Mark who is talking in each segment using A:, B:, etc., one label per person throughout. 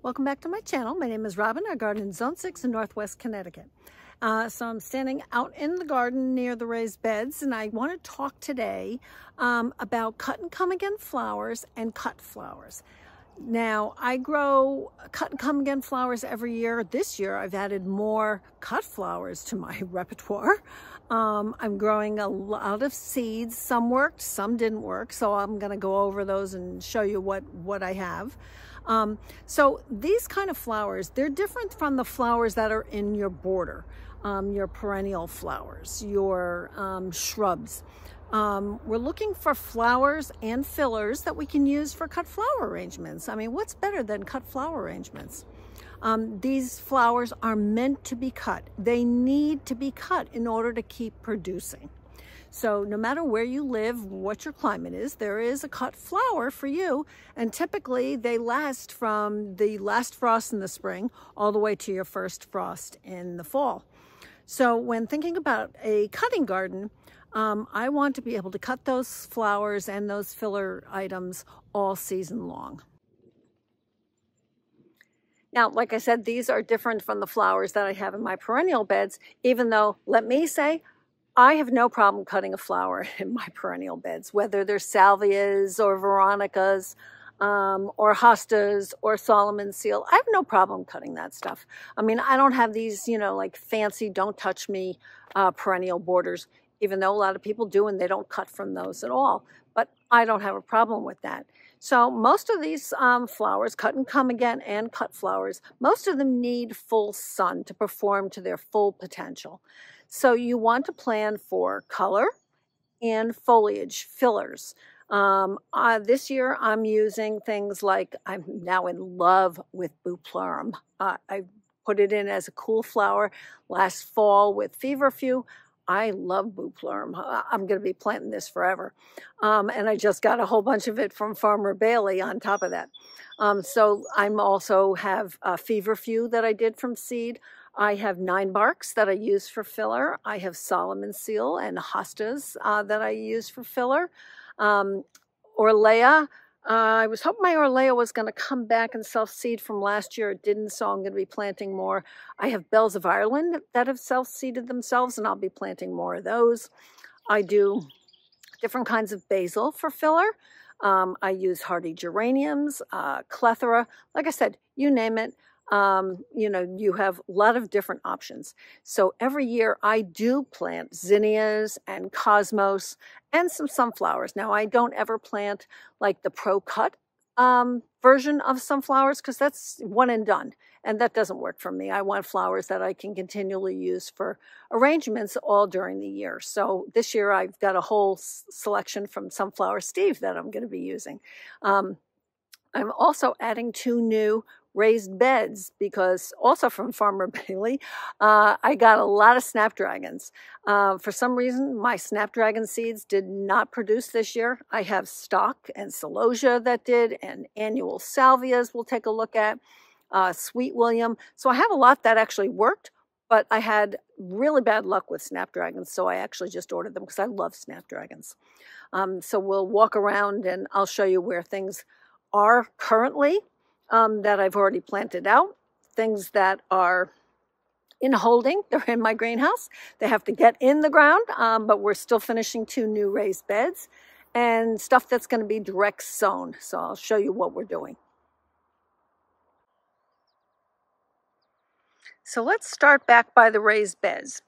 A: Welcome back to my channel. My name is Robin. I garden in Zone 6 in Northwest Connecticut. So I'm standing out in the garden near the raised beds, and I want to talk today about cut and come again flowers and cut flowers. Now, I grow cut and come again flowers every year. This year, I've added more cut flowers to my repertoire. I'm growing a lot of seeds. Some worked, some didn't work. So I'm going to go over those and show you what I have. So these kind of flowers, they're different from the flowers that are in your border, your perennial flowers, your shrubs. We're looking for flowers and fillers that we can use for cut flower arrangements. I mean, what's better than cut flower arrangements? These flowers are meant to be cut. They need to be cut in order to keep producing. So no matter where you live, what your climate is, there is a cut flower for you. And typically they last from the last frost in the spring all the way to your first frost in the fall. So when thinking about a cutting garden, I want to be able to cut those flowers and those filler items all season long. Now, like I said, these are different from the flowers that I have in my perennial beds, even though, let me say, I have no problem cutting a flower in my perennial beds, whether they're salvias or veronicas or hostas or Solomon seal. I have no problem cutting that stuff. I mean, I don't have these, like fancy don't touch me perennial borders, even though a lot of people do and they don't cut from those at all. But I don't have a problem with that. So most of these flowers, cut and come again and cut flowers, most of them need full sun to perform to their full potential. So you want to plan for color and foliage fillers. This year I'm using things like, I'm now in love with bouquets. I put it in as a cool flower last fall with feverfew. I love bouquets. I'm going to be planting this forever. And I just got a whole bunch of it from Farmer Bailey on top of that. So I'm also have feverfew that I did from seed. I have Ninebarks that I use for filler. I have Solomon seal and hostas that I use for filler. Orlea. I was hoping my Orlea was going to come back and self-seed from last year. It didn't, so I'm going to be planting more. I have Bells of Ireland that have self-seeded themselves, and I'll be planting more of those. I do different kinds of basil for filler. I use hardy geraniums, clethra. Like I said, you name it. You have a lot of different options. So every year I do plant zinnias and cosmos and some sunflowers. Now I don't ever plant like the pro cut version of sunflowers because that's one and done. And that doesn't work for me. I want flowers that I can continually use for arrangements all during the year. So this year I've got a whole selection from Sunflower Steve that I'm going to be using. I'm also adding 2 new raised beds because also from Farmer Bailey, I got a lot of snapdragons. For some reason, my snapdragon seeds did not produce this year. I have stock and celosia that did, and annual salvias we'll take a look at, sweet William. So I have a lot that actually worked, but I had really bad luck with snapdragons, so I actually just ordered them because I love snapdragons. So we'll walk around and I'll show you where things are currently. That I've already planted out, things that are in holding, they're in my greenhouse. They have to get in the ground, but we're still finishing 2 new raised beds and stuff that's going to be direct sown. So I'll show you what we're doing. So let's start back by the raised beds.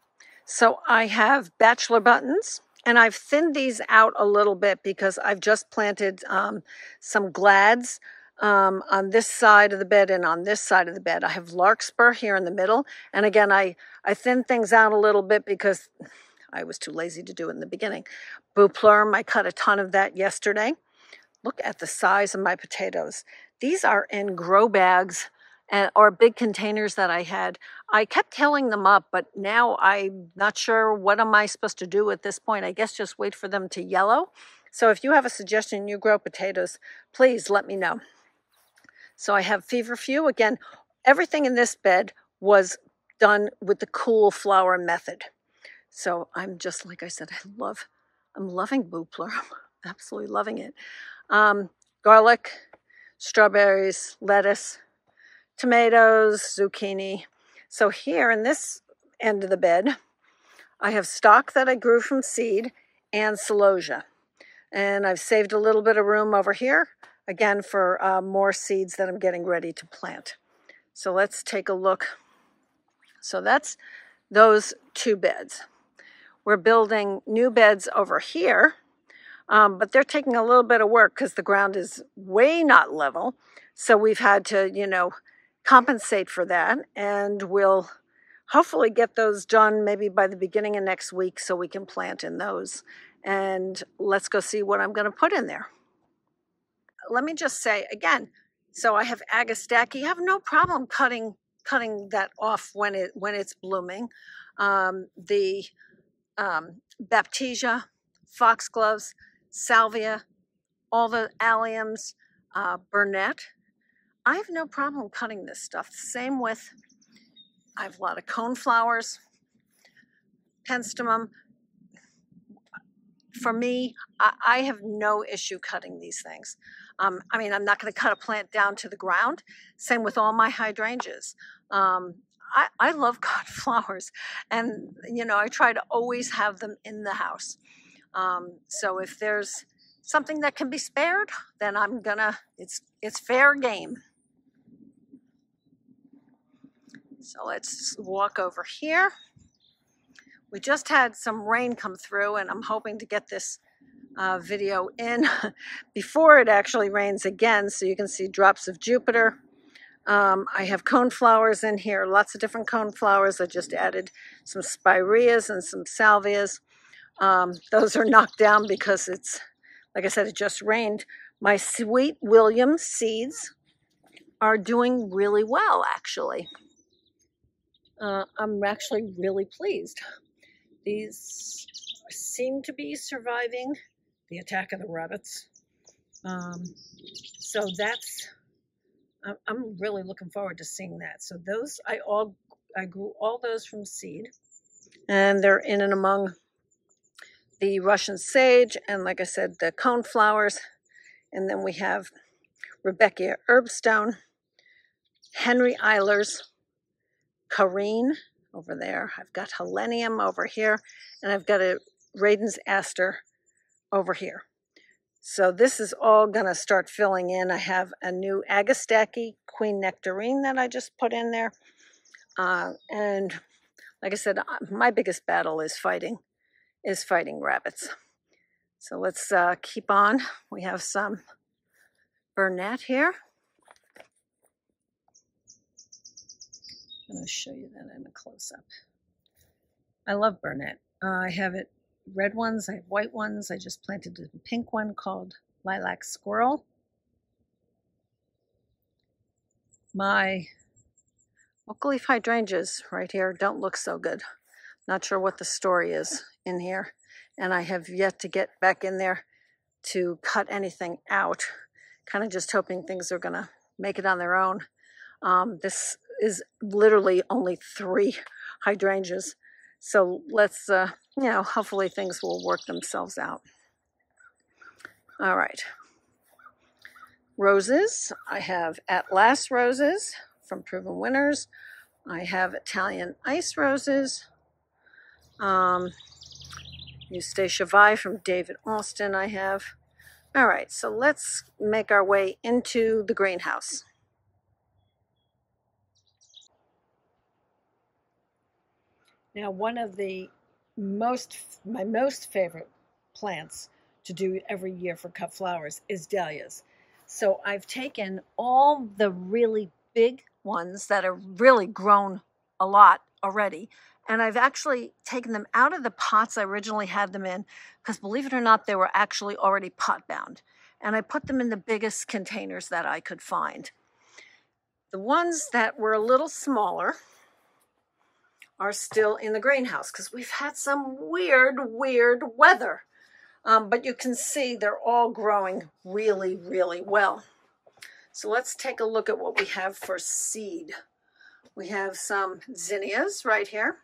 A: So I have bachelor buttons. And I've thinned these out a little bit because I've just planted some glads on this side of the bed and on this side of the bed. I have larkspur here in the middle. And again, I thinned things out a little bit because I was too lazy to do it in the beginning. Bouquets, I cut a ton of that yesterday. Look at the size of my potatoes. These are in grow bags or big containers that I had. I kept tilling them up, but now I'm not sure what am I supposed to do at this point. I guess just wait for them to yellow. So if you have a suggestion, you grow potatoes, please let me know. So I have feverfew. Again, everything in this bed was done with the cool flower method. So I'm just, like I said, I'm loving bouquets. I'm absolutely loving it. Garlic, strawberries, lettuce, tomatoes, zucchini. So here in this end of the bed, I have stock that I grew from seed and celosia. And I've saved a little bit of room over here, again, for more seeds that I'm getting ready to plant. So let's take a look. So that's those two beds. We're building new beds over here, but they're taking a little bit of work because the ground is way not level. So we've had to, compensate for that, and we'll hopefully get those done maybe by the beginning of next week so we can plant in those. And let's go see what I'm going to put in there. Let me just say again, so I have Agastaki. I have no problem cutting that off when it's blooming. The Baptisia, foxgloves, salvia, all the alliums, burnet. I have no problem cutting this stuff. Same with, I have a lot of coneflowers, penstemon. For me, I have no issue cutting these things. I'm not going to cut a plant down to the ground. Same with all my hydrangeas. I love cut flowers, and I try to always have them in the house. So if there's something that can be spared, then it's fair game. So let's walk over here. We just had some rain come through, and I'm hoping to get this video in before it actually rains again, so you can see drops of Jupiter. I have coneflowers in here, lots of different coneflowers. I just added some spireas and some salvias. Those are knocked down because it's, like I said, it just rained. My Sweet William seeds are doing really well, actually. I'm actually really pleased. These seem to be surviving the attack of the rabbits. So I'm really looking forward to seeing that. So those, I grew all those from seed, and they're in and among the Russian sage, and like I said, the coneflowers. And then we have Rebecca herbstone, Henry Eilers, carine over there. I've got helenium over here, and I've got a Radon's aster over here. So this is all going to start filling in. I have a new Agastaki Queen Nectarine that I just put in there. And like I said, my biggest battle is fighting rabbits. So let's keep on. We have some burnet here. I'm going to show you that in a close-up. I love burnet. I have it red ones, I have white ones. I just planted a pink one called Lilac Squirrel. My oak leaf hydrangeas right here don't look so good. Not sure what the story is in here. And I have yet to get back in there to cut anything out. Kind of just hoping things are going to make it on their own. This is literally only 3 hydrangeas. So let's, hopefully things will work themselves out. All right. Roses. I have At Last roses from Proven Winners. I have Italian Ice roses. Eustacia Vi from David Alston I have. All right, so let's make our way into the greenhouse. Now, one of my most favorite plants to do every year for cut flowers is dahlias. So I've taken all the really big ones that are really grown a lot already, and I've actually taken them out of the pots I originally had them in, because believe it or not, they were actually already pot bound. And I put them in the biggest containers that I could find. The ones that were a little smaller are still in the greenhouse because we've had some weird weather. But you can see they're all growing really, really well. So let's take a look at what we have for seed. We have some zinnias right here.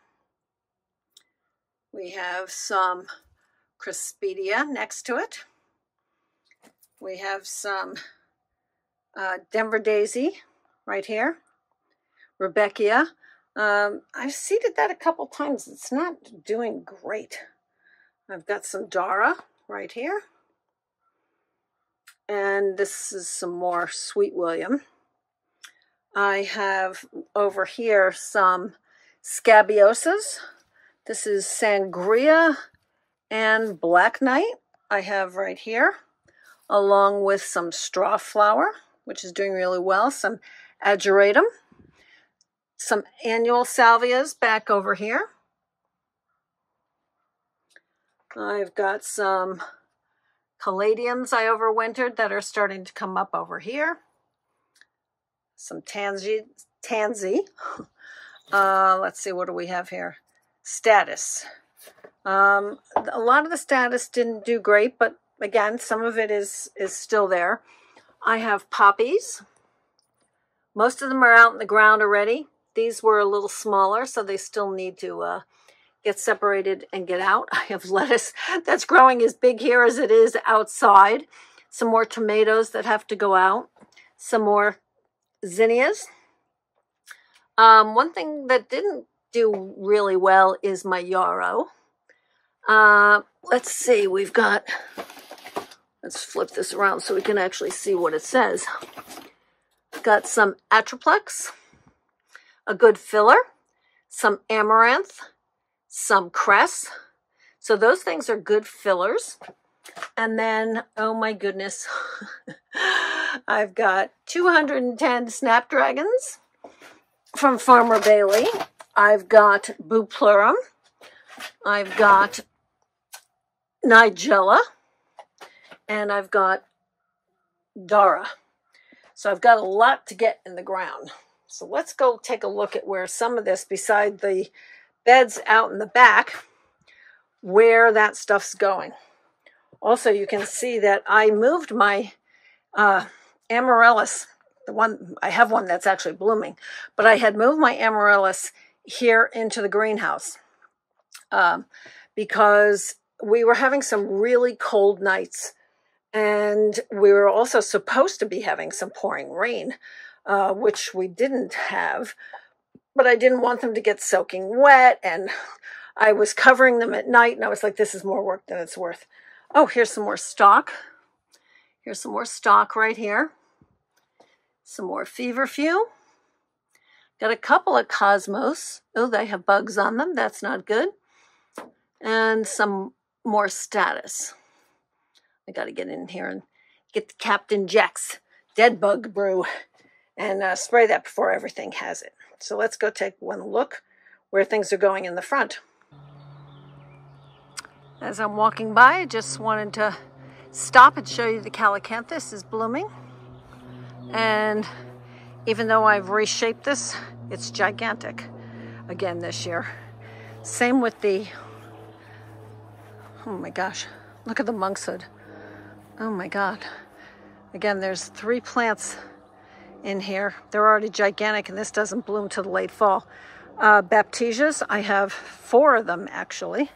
A: We have some Crispidia next to it. We have some Denver daisy right here. Rebecca. I've seeded that a couple times. It's not doing great. I've got some Dara right here. And this is some more Sweet William. I have over here some Scabiosas. This is Sangria and Black Knight I have right here, along with some straw flower, which is doing really well, some Ageratum, some annual salvias back over here. I've got some caladiums I overwintered that are starting to come up over here. Some tansy. Let's see, what do we have here? Status. A lot of the status didn't do great, but again, some of it is still there. I have poppies. Most of them are out in the ground already. These were a little smaller, so they still need to get separated and get out. I have lettuce that's growing as big here as it is outside. Some more tomatoes that have to go out. Some more zinnias. One thing that didn't do really well is my yarrow. Let's see, let's flip this around so we can actually see what it says. Got some Atroplex, a good filler, some amaranth, some cress. So those things are good fillers. And then, oh my goodness, I've got 210 snapdragons from Farmer Bailey. I've got Bupleurum. I've got Nigella. And I've got Dara. So I've got a lot to get in the ground. So let's go take a look at where some of this, beside the beds out in the back, where that stuff's going. Also, you can see that I moved my amaryllis. I have one that's actually blooming, but I had moved my amaryllis here into the greenhouse because we were having some really cold nights, and we were also supposed to be having some pouring rain, which we didn't have, but I didn't want them to get soaking wet, and I was covering them at night, and I was like, this is more work than it's worth. Oh, here's some more stock. Here's some more stock right here. Some more feverfew. Got a couple of cosmos. Oh, they have bugs on them. That's not good. And some more status. I got to get in here and get the Captain Jack's dead bug brew and spray that before everything has it. So let's go take one look where things are going in the front. As I'm walking by, I just wanted to stop and show you the Calacanthus is blooming. And even though I've reshaped this, it's gigantic again this year. Same with the, oh my gosh, look at the monkshood. Oh my God. Again, there's 3 plants in here. They're already gigantic, and this doesn't bloom till the late fall. Baptisias, I have 4 of them actually.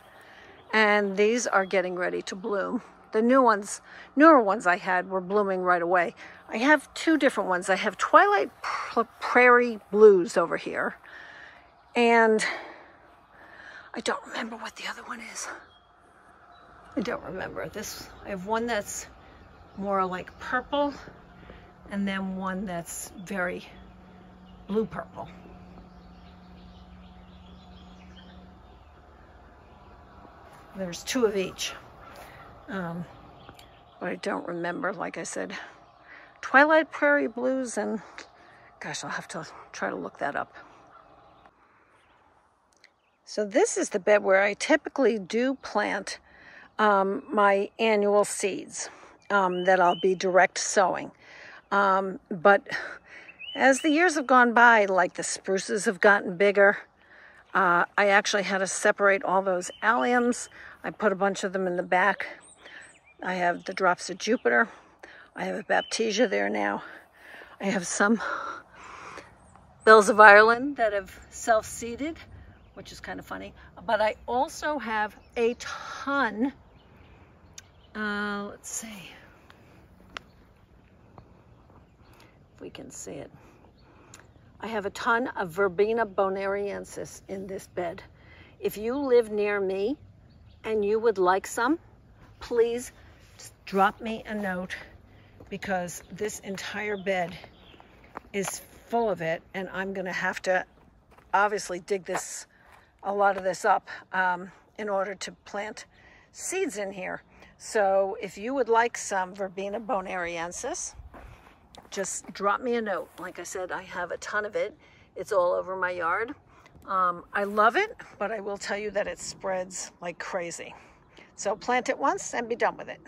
A: And these are getting ready to bloom. The newer ones I had were blooming right away. I have 2 different ones. I have Twilight Prairie Blues over here. And I don't remember what the other one is. I don't remember this. I have one that's more like purple, and then one that's very blue purple. There's 2 of each. But I don't remember, like I said, Twilight Prairie Blues, and gosh, I'll have to try to look that up. So this is the bed where I typically do plant my annual seeds that I'll be direct sowing. But as the years have gone by, like the spruces have gotten bigger, I actually had to separate all those alliums. I put a bunch of them in the back. I have the drops of Jupiter. I have a Baptisia there now. I have some bells of Ireland that have self-seeded, which is kind of funny. But I also have a ton, let's see if we can see it. I have a ton of Verbena bonariensis in this bed. If you live near me and you would like some, please just drop me a note, because this entire bed is full of it, and I'm gonna have to obviously dig a lot of this up in order to plant seeds in here. So if you would like some Verbena bonariensis, just drop me a note. Like I said, I have a ton of it. It's all over my yard. I love it, but I will tell you that it spreads like crazy. So plant it once and be done with it.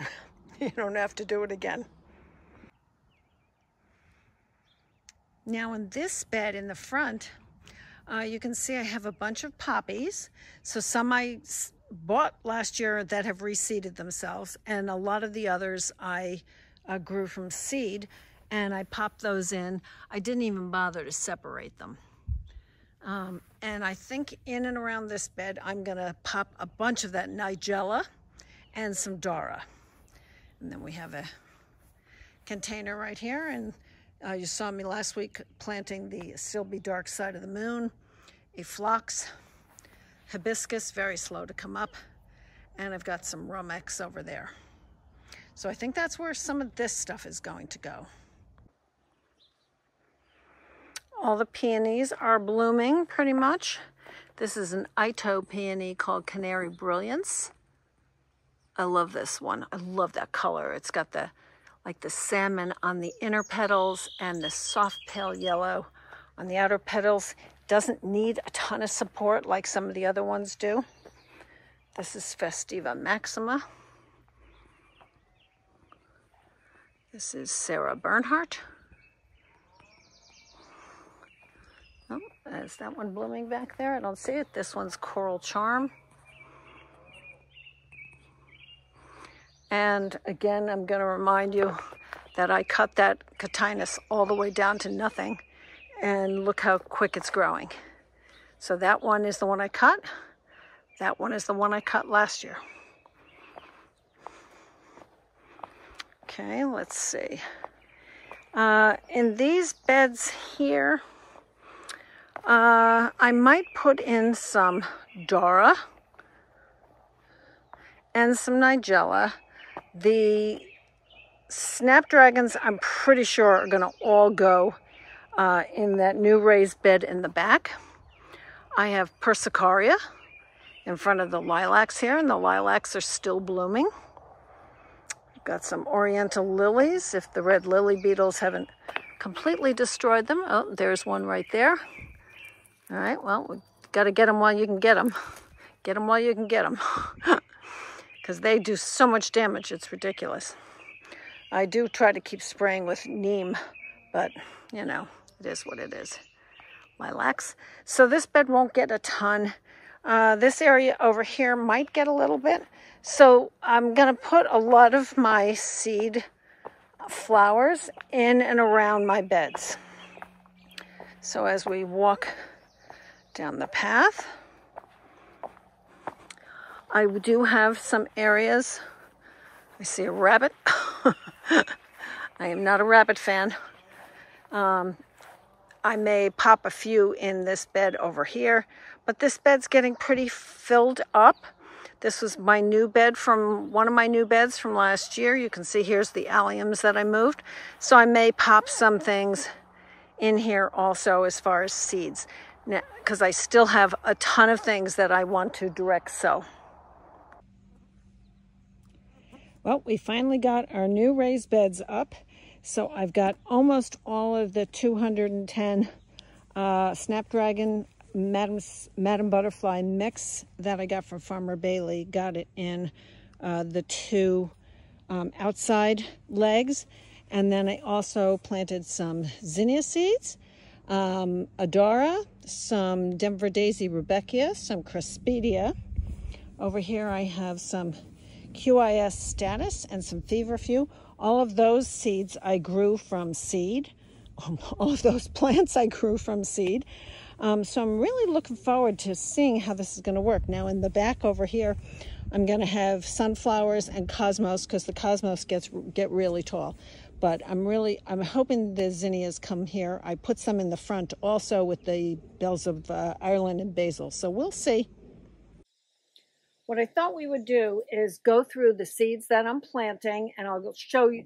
A: You don't have to do it again. Now in this bed in the front, you can see I have a bunch of poppies. So some I bought last year that have reseeded themselves, and a lot of the others I grew from seed, and I popped those in. I didn't even bother to separate them. And I think in and around this bed, I'm gonna pop a bunch of that Nigella and some Dara. And then we have a container right here, and you saw me last week planting the Silby Dark Side of the Moon, a phlox, hibiscus, very slow to come up, and I've got some Romex over there. So I think that's where some of this stuff is going to go. All the peonies are blooming pretty much. This is an Ito peony called Canary Brilliance. I love this one. I love that color. It's got the salmon on the inner petals and the soft pale yellow on the outer petals. Doesn't need a ton of support like some of the other ones do. This is Festiva Maxima. This is Sarah Bernhardt. Oh, is that one blooming back there? I don't see it. This one's Coral Charm. And again, I'm going to remind you that I cut that Catinus all the way down to nothing. And look how quick it's growing. So that one is the one I cut. That one is the one I cut last year. Okay, let's see. In these beds here, I might put in some Dara and some Nigella. The snapdragons, I'm pretty sure, are going to all go in that new raised bed in the back. I have Persicaria in front of the lilacs here, and the lilacs are still blooming. I've got some oriental lilies, if the red lily beetles haven't completely destroyed them. Oh, there's one right there. All right, well, we've got to get them while you can get them. Get them while you can get them. Because they do so much damage, it's ridiculous. I do try to keep spraying with neem, but, you know, it is what it is. Lilacs. So this bed won't get a ton. This area over here might get a little bit. So I'm going to put a lot of my seed flowers in and around my beds. So as we walk down the path, I do have some areas. I see a rabbit. I am not a rabbit fan. I may pop a few in this bed over here, but this bed's getting pretty filled up. This was my new bed from one of my new beds from last year. You can see here's the alliums that I moved. So I may pop some things in here also as far as seeds, because I still have a ton of things that I want to direct sow. Well, we finally got our new raised beds up. So I've got almost all of the 210 Snapdragon Madam Butterfly mix that I got from Farmer Bailey. Got it in the two outside legs. And then I also planted some zinnia seeds, Adara, some Denver Daisy Rudbeckia, some Craspedia. Over here I have some QIS Status and some Feverfew. All of those seeds I grew from seed. All of those plants I grew from seed. So I'm really looking forward to seeing how this is going to work. Now in the back over here, I'm going to have sunflowers and cosmos, because the cosmos get really tall. But I'm hoping the zinnias come here. I put some in the front also with the bells of Ireland and basil. So we'll see. What I thought we would do is go through the seeds that I'm planting, and I'll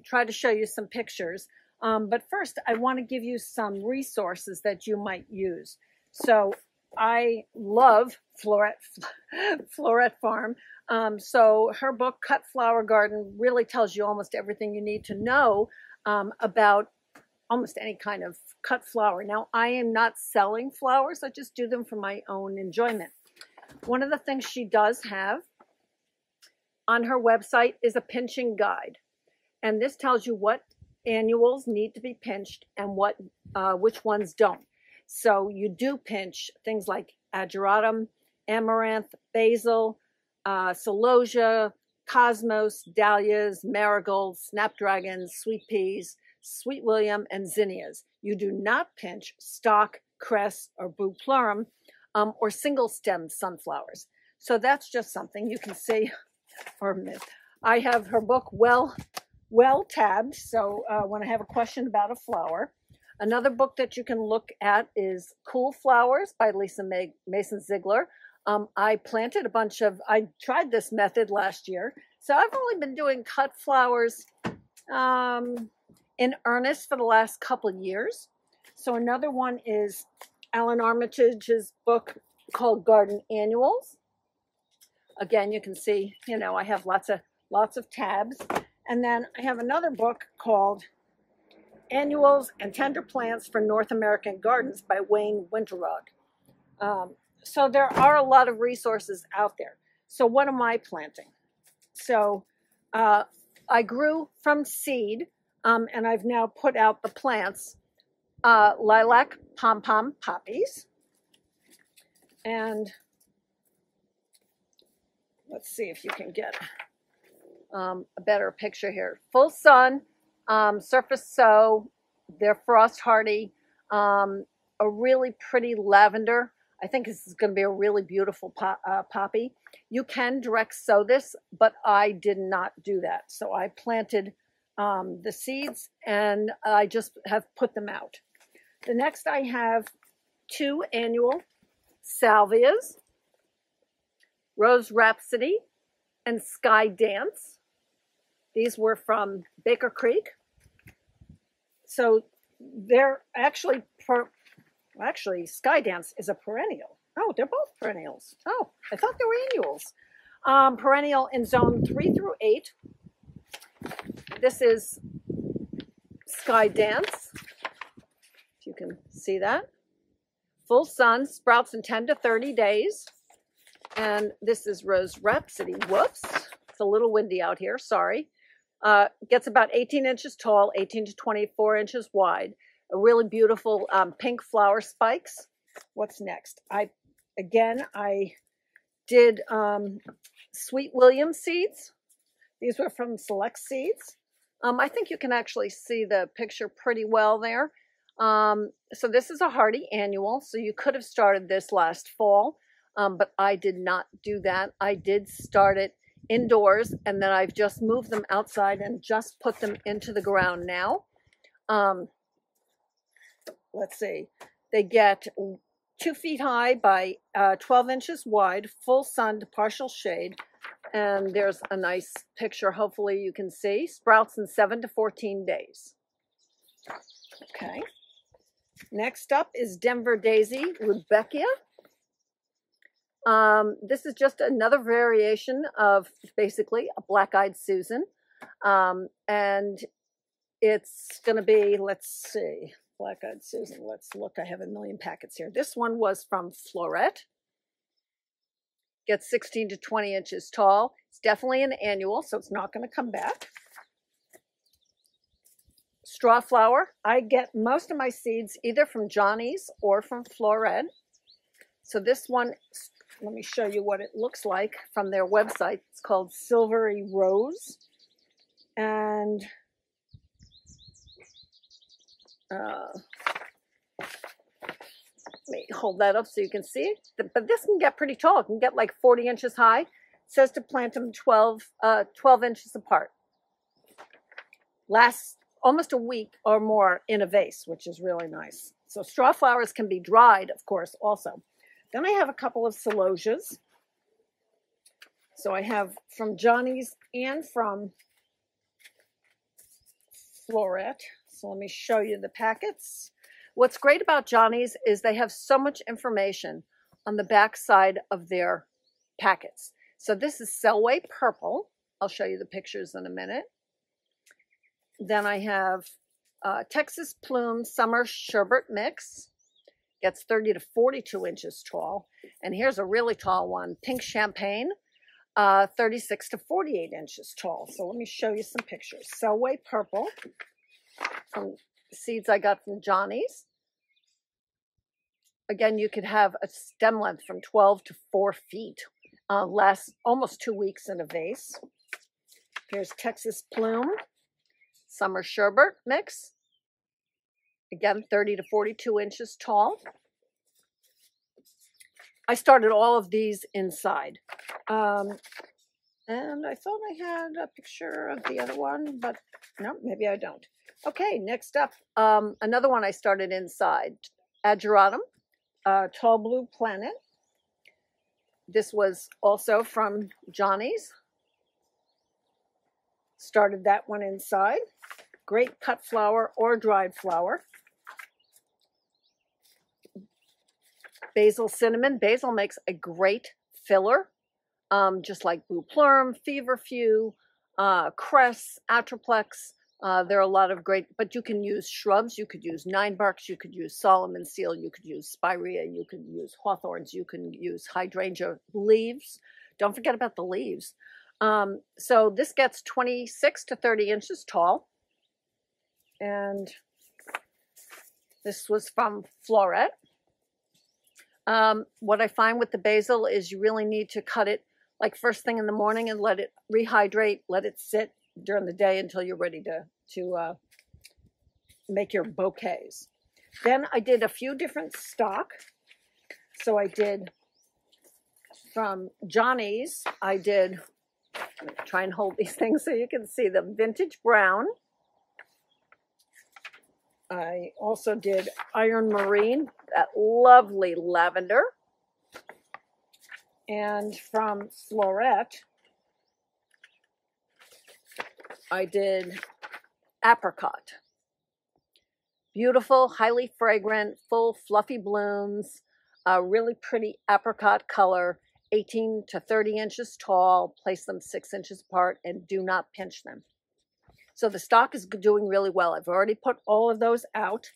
A: try to show you some pictures. But first, I want to give you some resources that you might use. So I love Florette Farm. So her book, Cut Flower Garden, really tells you almost everything you need to know about almost any kind of cut flower. Now, I am not selling flowers. I just do them for my own enjoyment. One of the things she does have on her website is a pinching guide. And this tells you what annuals need to be pinched and which ones don't. So you do pinch things like ageratum, amaranth, basil, celosia, cosmos, dahlias, marigolds, snapdragons, sweet peas, sweet william, and zinnias. You do not pinch stock, cress, or bupleurum, or single stem sunflowers. So that's just something you can see. I have her book well tabbed, so when I have a question about a flower. Another book that you can look at is Cool Flowers by Lisa Mason Ziegler. I planted I tried this method last year, so I've only been doing cut flowers in earnest for the last couple of years. So another one is Alan Armitage's book called Garden Annuals. Again, you can see, I have lots of tabs. And then I have another book called Annuals and Tender Plants for North American Gardens by Wayne Winterrod. So there are a lot of resources out there. So what am I planting? So I grew from seed, and I've now put out the plants, lilac pom-pom poppies. And let's see if you can get a better picture here. Full sun, surface sow, they're frost hardy, a really pretty lavender. I think this is going to be a really beautiful poppy. You can direct sow this, but I did not do that. So I planted the seeds and I just have put them out. The next I have 2 annual salvias, Rose Rhapsody, and Sky Dance. These were from Baker Creek. So they're actually Sky Dance is a perennial. Oh, they're both perennials. Oh, I thought they were annuals. Perennial in zone 3 through 8. This is Sky Dance. If you can see that. Full sun, sprouts in 10 to 30 days. And this is Rose Rhapsody. Whoops. It's a little windy out here. Sorry. Gets about 18 inches tall, 18 to 24 inches wide. A really beautiful pink flower spikes. What's next? I did Sweet William seeds. These were from Select Seeds. I think you can actually see the picture pretty well there. So this is a hardy annual, so you could have started this last fall, but I did not do that. I did start it indoors, and then I've just moved them outside and just put them into the ground now. Let's see. They get 2 feet high by 12 inches wide, full sun to partial shade. And there's a nice picture, hopefully you can see. Sprouts in 7 to 14 days. Okay. Next up is Denver Daisy Rudbeckia. This is just another variation of basically a black-eyed Susan. And it's going to be, let's see, black-eyed Susan. Let's look. I have a million packets here. This one was from Florette. Gets 16 to 20 inches tall. It's definitely an annual, so it's not going to come back. Straw flower. I get most of my seeds either from Johnny's or from Florette. So this one, let me show you what it looks like from their website. It's called Silvery Rose. And let me hold that up so you can see it. But this can get pretty tall. It can get like 40 inches high. It says to plant them 12 inches apart. Lasts almost a week or more in a vase, which is really nice. So straw flowers can be dried, of course, also. Then I have a couple of celosias. So I have from Johnny's and from Floret. So let me show you the packets. What's great about Johnny's is they have so much information on the back side of their packets. So this is Selway Purple. I'll show you the pictures in a minute. Then I have Texas Plume Summer Sherbet Mix. Gets 30 to 42 inches tall. And here's a really tall one, Pink Champagne, 36 to 48 inches tall. So let me show you some pictures. Selway Purple, from seeds I got from Johnny's. Again, you could have a stem length from 12 to 4 feet. Lasts almost 2 weeks in a vase. Here's Texas Plume Summer Sherbet Mix. Again, 30 to 42 inches tall. I started all of these inside. And I thought I had a picture of the other one, but no, maybe I don't. Okay, next up, another one I started inside. Ageratum, Tall Blue Planet. This was also from Johnny's. Started that one inside. Great cut flower or dried flower. Basil Cinnamon. Basil makes a great filler, just like Blue Plum, Feverfew, Cress, Atroplex. There are a lot of great, but you can use shrubs. You could use Ninebarks. You could use Solomon Seal. You could use Spirea. You could use hawthorns. You can use hydrangea leaves. Don't forget about the leaves. So this gets 26 to 30 inches tall. And this was from Floret. What I find with the basil is you really need to cut it like first thing in the morning and let it rehydrate, let it sit during the day until you're ready to make your bouquets. Then I did a few different stock. So I did from Johnny's, I did, try and hold these things so you can see them, Vintage Brown. I also did Iron Marine, that lovely lavender. And from Floret, I did Apricot. Beautiful, highly fragrant, full fluffy blooms, a really pretty apricot color, 18 to 30 inches tall. Place them 6 inches apart and do not pinch them. So the stock is doing really well. I've already put all of those out.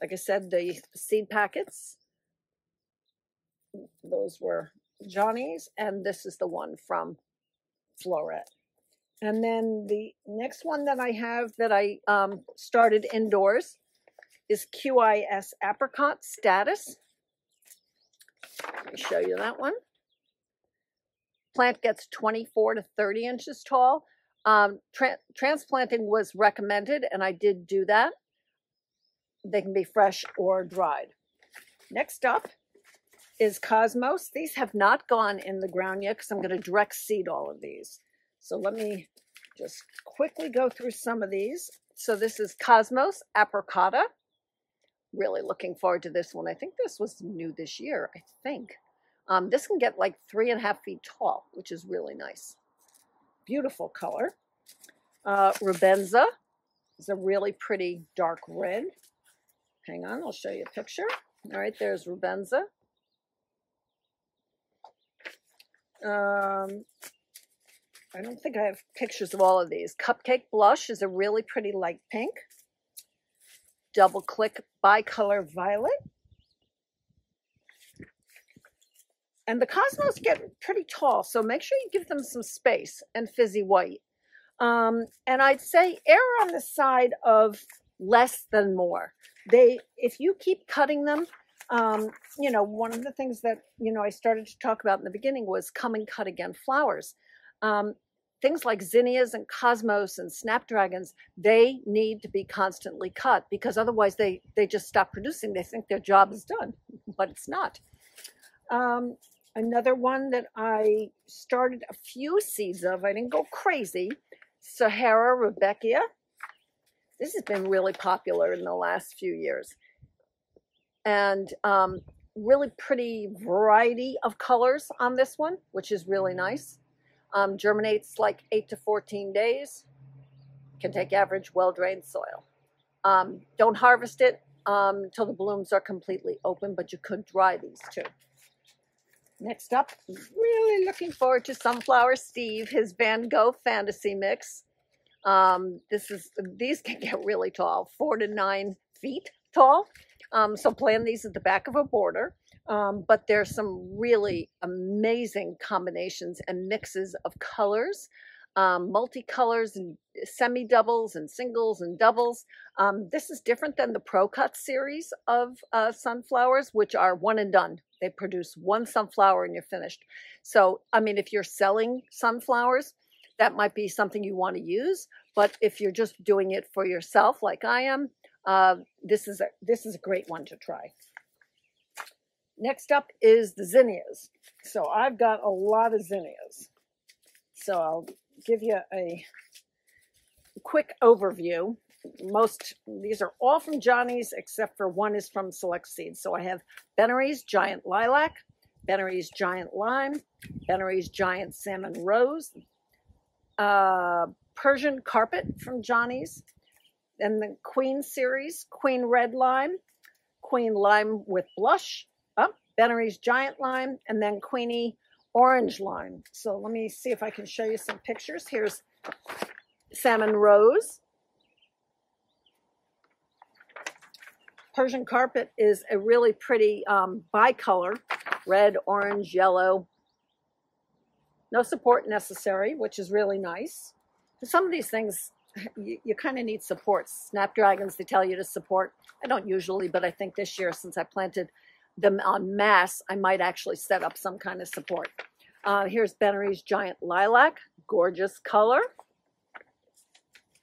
A: Like I said, the seed packets, those were Johnny's, and this is the one from Floret. And then the next one that I have that I started indoors is QIS Apricot Status. Let me show you that one. Plant gets 24 to 30 inches tall. Transplanting was recommended, and I did do that. They can be fresh or dried. Next up is Cosmos. These have not gone in the ground yet because I'm going to direct seed all of these. So let me just quickly go through some of these. So this is Cosmos Apricota. Really looking forward to this one. I think this was new this year, I think. This can get like 3.5 feet tall, which is really nice. Beautiful color. Rubenza is a really pretty dark red. Hang on, I'll show you a picture. All right, there's Rubenza. I don't think I have pictures of all of these. Cupcake Blush is a really pretty light pink. Double Click Bicolor Violet. And the Cosmos get pretty tall, so make sure you give them some space, and Fizzy White. And I'd say err on the side of less than more. If you keep cutting them, you know, one of the things that, you know, I started to talk about in the beginning was come and cut again flowers. Things like zinnias and cosmos and snapdragons, they need to be constantly cut because otherwise they just stop producing. They think their job is done, but it's not. Another one that I started a few seeds of, I didn't go crazy, Sahara Rebecca. This has been really popular in the last few years. And really pretty variety of colors on this one, which is really nice. Germinates like 8 to 14 days. Can take average, well-drained soil. Don't harvest it until the blooms are completely open, but you could dry these too. Next up, really looking forward to Sunflower Steve, his Van Gogh Fantasy Mix. These can get really tall, 4 to 9 feet tall. So plant these at the back of a border. But there's some really amazing combinations and mixes of colors, multicolors and semi-doubles and singles and doubles. This is different than the Pro Cut series of sunflowers, which are one and done. They produce one sunflower and you're finished. So, I mean, if you're selling sunflowers, that might be something you want to use. But if you're just doing it for yourself, like I am, this is a great one to try. Next up is the zinnias. So I've got a lot of zinnias. So I'll give you a quick overview. These are all from Johnny's, except for one is from Select Seeds. So I have Bennery's Giant Lilac, Bennery's Giant Lime, Bennery's Giant Salmon Rose, Persian Carpet from Johnny's, and the Queen series, Queen Red Lime, Queen Lime with Blush, Bennery's Giant Lime, and then Queenie Orange Lime. So let me see if I can show you some pictures. Here's Salmon Rose. Persian Carpet is a really pretty bicolor, red, orange, yellow. No support necessary, which is really nice. Some of these things, you kind of need supports. Snapdragons, they tell you to support. I don't usually, but I think this year, since I planted them en masse, I might actually set up some kind of support. Here's Bennery's Giant Lilac, gorgeous color.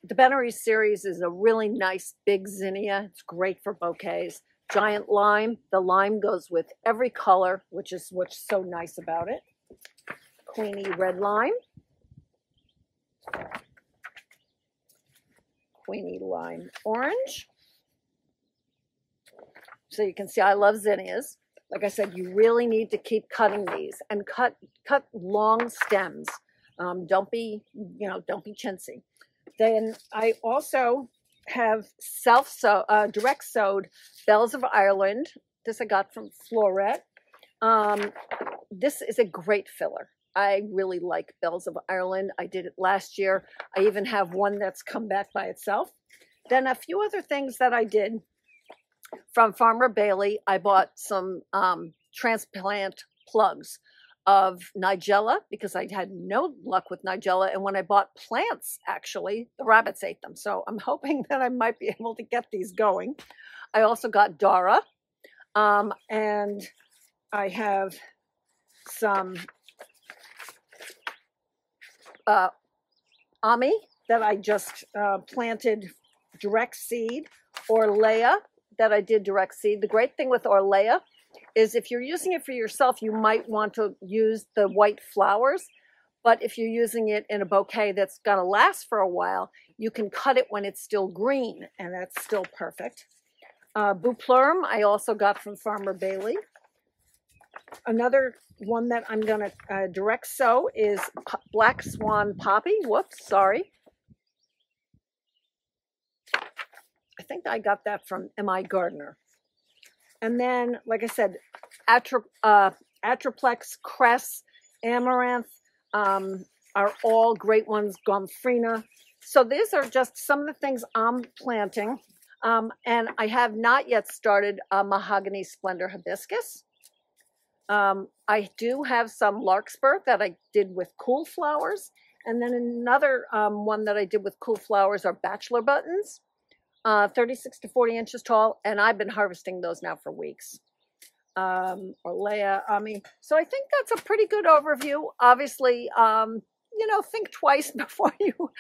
A: The Bennery series is a really nice big zinnia. It's great for bouquets. Giant Lime, the lime goes with every color, which is what's so nice about it. Queenie Red Lime. Queenie Lime Orange. So you can see I love zinnias. Like I said, you really need to keep cutting these and cut long stems. Don't be chintzy. Then I also have direct sowed Bells of Ireland. This I got from Floret. This is a great filler. I really like Bells of Ireland. I did it last year. I even have one that's come back by itself. Then a few other things that I did from Farmer Bailey. I bought some transplant plugs of Nigella because I had no luck with Nigella. And when I bought plants, actually, the rabbits ate them. So I'm hoping that I might be able to get these going. I also got Dara. And I have some Ami that I just planted direct seed, Orlea that I did direct seed. The great thing with Orlea is if you're using it for yourself, you might want to use the white flowers. But if you're using it in a bouquet that's going to last for a while, you can cut it when it's still green, and that's still perfect. Bouplurm I also got from Farmer Bailey. Another one that I'm going to direct sow is Black Swan Poppy. Whoops, sorry. I think I got that from M.I. Gardner. And then, like I said, Atroplex, Cress, Amaranth are all great ones, Gomphrena. So these are just some of the things I'm planting. And I have not yet started Mahogany Splendor Hibiscus. I do have some Larkspur that I did with Cool Flowers. And then another one that I did with Cool Flowers are Bachelor Buttons. 36 to 40 inches tall, and I've been harvesting those now for weeks. Orlea, Ami. So I think that's a pretty good overview. Obviously, think twice before you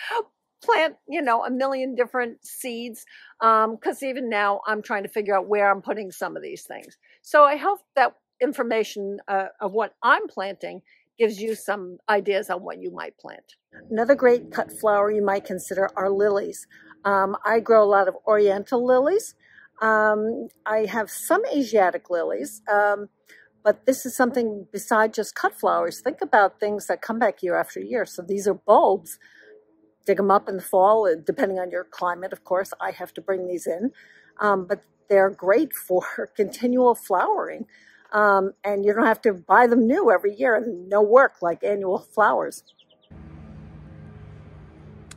A: plant, a million different seeds, because even now I'm trying to figure out where I'm putting some of these things. So I hope that information of what I'm planting gives you some ideas on what you might plant. Another great cut flower you might consider are lilies. I grow a lot of oriental lilies. I have some Asiatic lilies, but this is something beside just cut flowers. Think about things that come back year after year. So these are bulbs. Dig them up in the fall, depending on your climate, of course. I have to bring these in, but they're great for continual flowering. And you don't have to buy them new every year, and no work like annual flowers.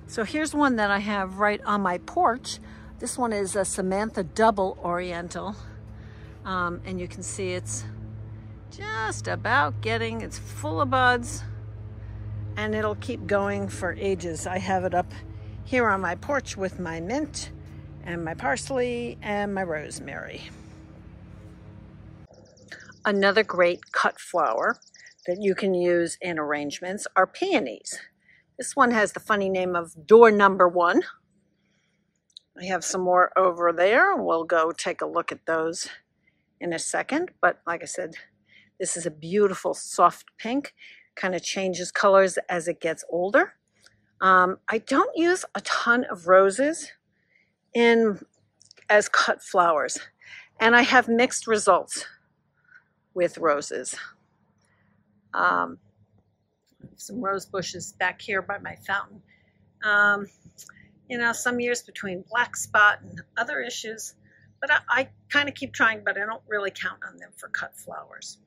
A: So here's one that I have right on my porch. This one is a Samantha Double Oriental. And you can see it's just about it's full of buds, and it'll keep going for ages. I have it up here on my porch with my mint and my parsley and my rosemary. Another great cut flower that you can use in arrangements are peonies. This one has the funny name of door number 1. I have some more over there. We'll go take a look at those in a second. But like I said, this is a beautiful soft pink. Kind of changes colors as it gets older. I don't use a ton of roses as cut flowers. And I have mixed results with roses. Some rose bushes back here by my fountain. You know, some years between black spot and other issues, but I kind of keep trying, but I don't really count on them for cut flowers.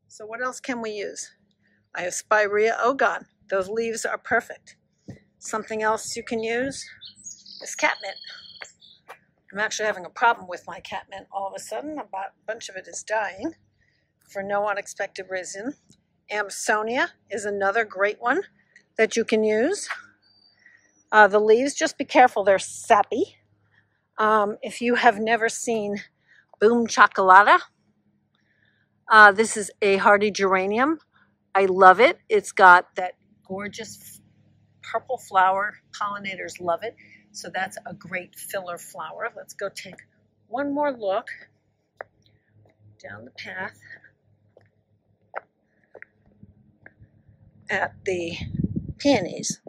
A: So what else can we use? I have Spirea ogon. Those leaves are perfect. Something else you can use is catmint. I'm actually having a problem with my catmint all of a sudden. A bunch of it is dying for no unexpected reason. Amsonia is another great one that you can use. The leaves, just be careful, they're sappy. If you have never seen Boom Chocolata, this is a hardy geranium. I love it. It's got that gorgeous purple flower. Pollinators love it. So that's a great filler flower. Let's go take one more look down the path at the peonies.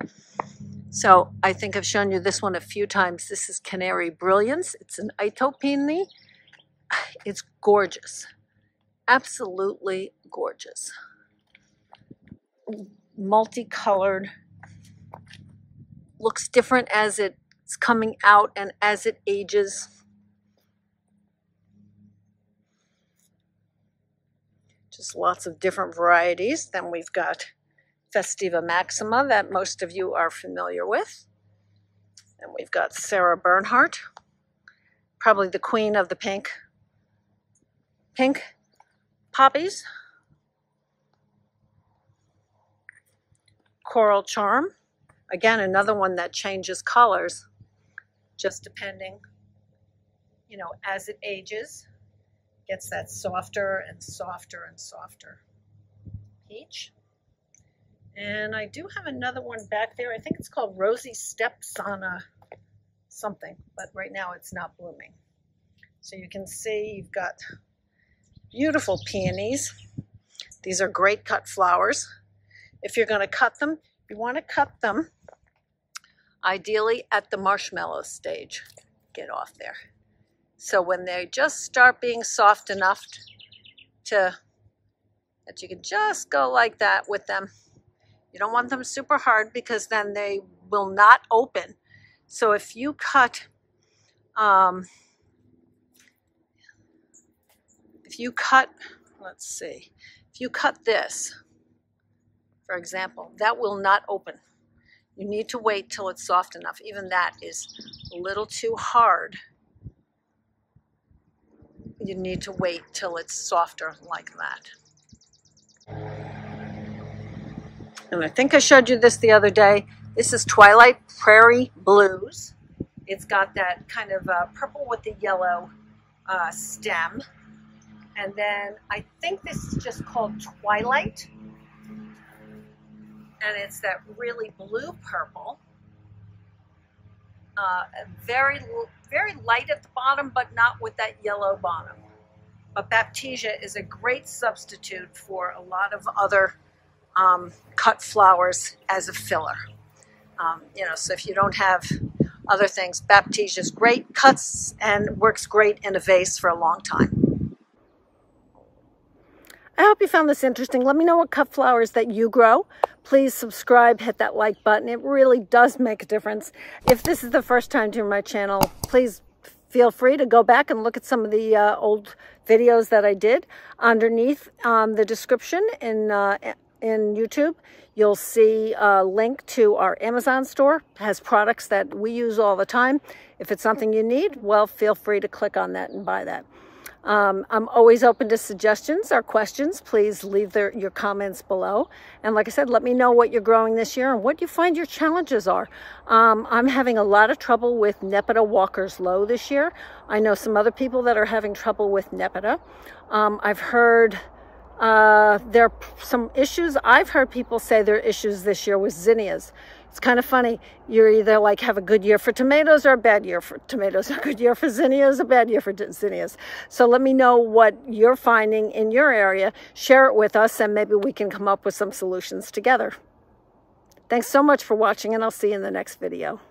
A: So I think I've shown you this one a few times. This is Canary Brilliance. It's an Ito peony. It's gorgeous. Absolutely gorgeous. Multicolored. Looks different as it's coming out and as it ages. Just lots of different varieties. Then we've got Festiva Maxima that most of you are familiar with. And we've got Sarah Bernhardt, probably the queen of the pink poppies. Coral Charm, again, another one that changes colors just depending, you know, as it ages, gets that softer and softer and softer peach. And I do have another one back there. I think it's called Rosy Steps on a something, but right now it's not blooming. So you can see you've got beautiful peonies. These are great cut flowers. If you're going to cut them, you want to cut them ideally at the marshmallow stage. Get off there. So when they just start being soft enough that you can just go like that with them. You don't want them super hard because then they will not open. So if you cut, let's see, if you cut this, for example, that will not open. You need to wait till it's soft enough. Even that is a little too hard. You need to wait till it's softer like that. And I think I showed you this the other day. This is Twilight Prairie Blues. It's got that kind of purple with the yellow stem. And then I think this is just called Twilight. And it's that really blue purple. Very light at the bottom, but not with that yellow bottom. But Baptisia is a great substitute for a lot of other cut flowers as a filler. So if you don't have other things, Baptisia is great, cuts and works great in a vase for a long time. I hope you found this interesting. Let me know what cut flowers that you grow. Please subscribe, hit that like button. It really does make a difference. If this is the first time to my channel, please feel free to go back and look at some of the old videos that I did. Underneath the description in YouTube, you'll see a link to our Amazon store. It has products that we use all the time. If it's something you need, well, feel free to click on that and buy that. I'm always open to suggestions or questions. Please leave your comments below. And like I said, let me know what you're growing this year and what you find your challenges are. I'm having a lot of trouble with Nepeta Walker's Low this year. I know some other people that are having trouble with Nepeta. I've heard there are some issues. I've heard people say there are issues this year with zinnias. It's kind of funny. You're either like have a good year for tomatoes or a bad year for tomatoes, a good year for zinnias, a bad year for zinnias. So let me know what you're finding in your area. Share it with us and maybe we can come up with some solutions together. Thanks so much for watching and I'll see you in the next video.